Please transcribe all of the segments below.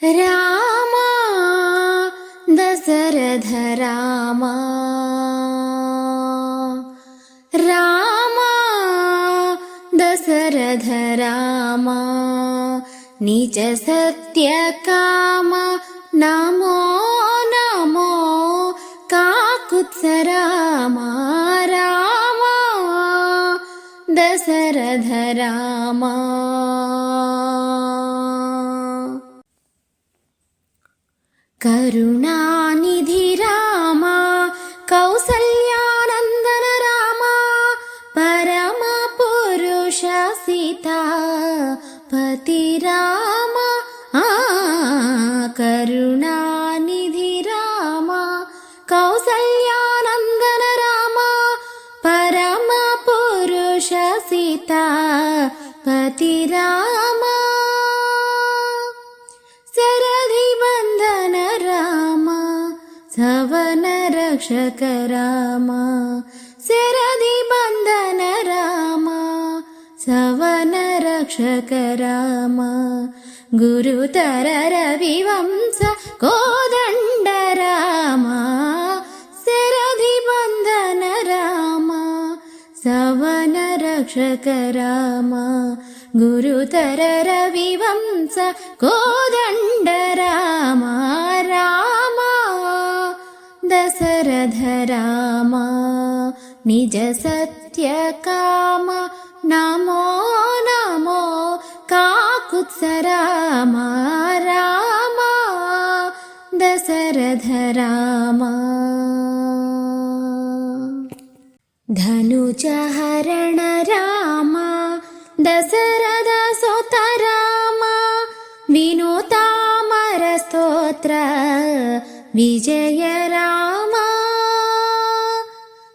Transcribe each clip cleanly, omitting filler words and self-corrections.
రామ దశరథ రామ రామ దశరథ రామ నిజ సత్య కామ నమో నమో కాకుత్స రామ రామ దశరథ రామ కరుణానిధి రామ కౌసల్యానందన రామ పరమ పురుష సీతాపతి రామ కరుణానిధి రామ కౌసల్యానందన రామ పరమ పురుష సీతాపతి రామ సవన రక్షక రామ శరది బంధన రామ సవన రక్షక రామ గురుతర రవివంశ కోదండ రామ శరది బంధన రామ సవన రక్షక రామ గురుతర రవివంశ కోదండ రామ రామ దశరథ రామ నిజ సత్య కామ నమో నమో కాకుత్స రామ రామ దశరథ రామ ధనుజహరణ రామ దశరథ సుత రామ వినుతామర స్తోత్ర విజయ రామ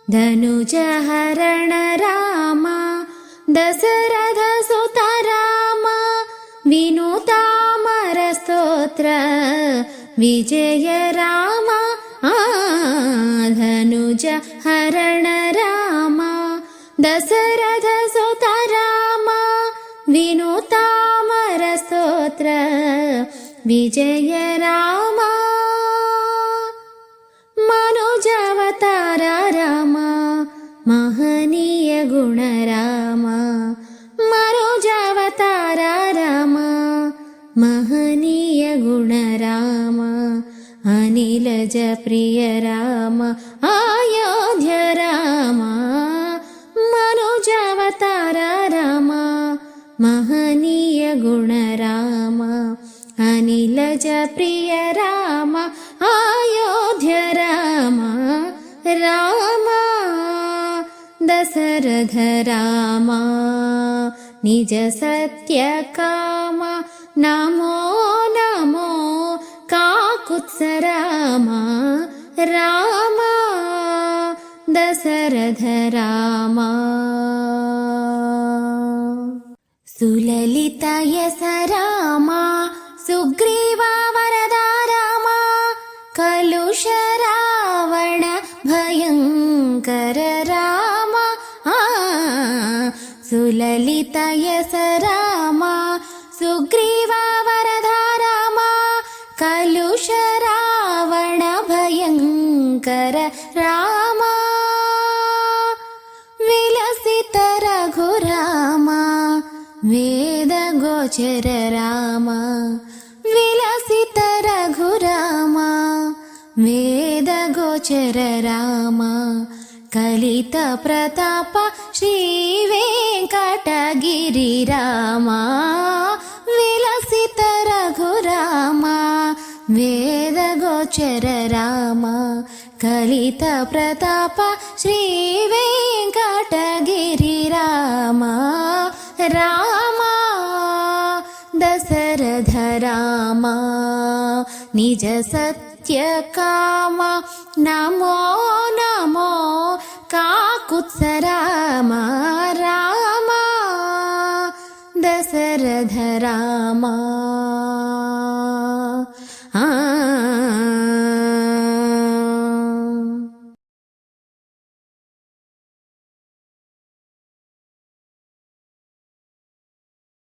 ధనుజహరణ రామ దశరథ సుత రామ వినుతామర స్తోత్ర విజయ రామ ధనుజహరణ రామ దశరథ సుత రామ వినుతామర స్తోత్ర విజయ రామ మనుజావతార రామ మహనీయ గుణ రామ మనుజావతార రామ మహనీయ గుణ రామ అనిలజ ప్రియ రామ అయోధ్య రామ మనుజావతార రామ మహనీయ గుణ రామ అనిలజ ప్రియ రామ అయోధ్య రామ రామ దశరథ రామ నిజ సత్య కామ నమో నమో కాకుత్స రామ రామ దశరథ రామ సులలిత యస రామ సుగ్రీవ వరద రామ కలుష రావణ భయంకర రామ సులలిత యస రామ సుగ్రీవ వరద రామ కలుష రావణ భయంకర రామ విలసిత రఘురామ వేద గోచర రామ విలసిత రఘురామ వేద గోచర రామ కలిత ప్రతాప శ్రీ వెంకటగిరి రామ విలసిత రఘురామ వేద గోచర రామ కలిత ప్రతాప శ్రీ వెంకటగిరి రామ రామ దశరథ రామ నిజ సత్య కామ నమో నమో కాకుత్స రామ రామ దశరథ రామ